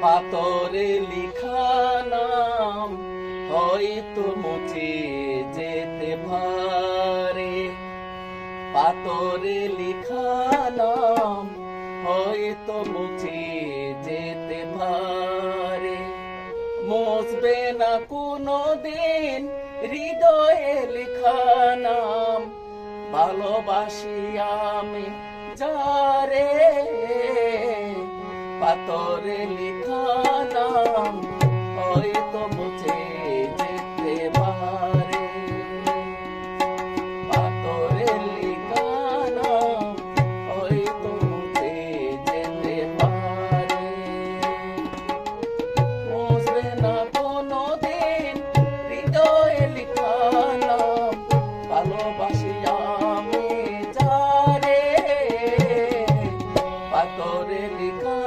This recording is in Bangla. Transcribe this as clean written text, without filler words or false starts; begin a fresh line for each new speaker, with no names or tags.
পাথরে লিখা নাম হয়তো মুছে যেতে পারে, পাথরে লিখা নাম হয়তো মুছে যেতে পারে। মুছবে না কোনো দিন হৃদয়ে লেখা নাম, ভালোবাসি আমি যারে। পাথরে লিখা নাম হয়তো মুছে যেতে পারে, পাথরে লিখা নাম হয়তো মুছে যেতে পারে। মুছবে না কোনো দিন হৃদয়ে লেখা নাম, ভালোবাসি আমি যারে। পাথরে লিখা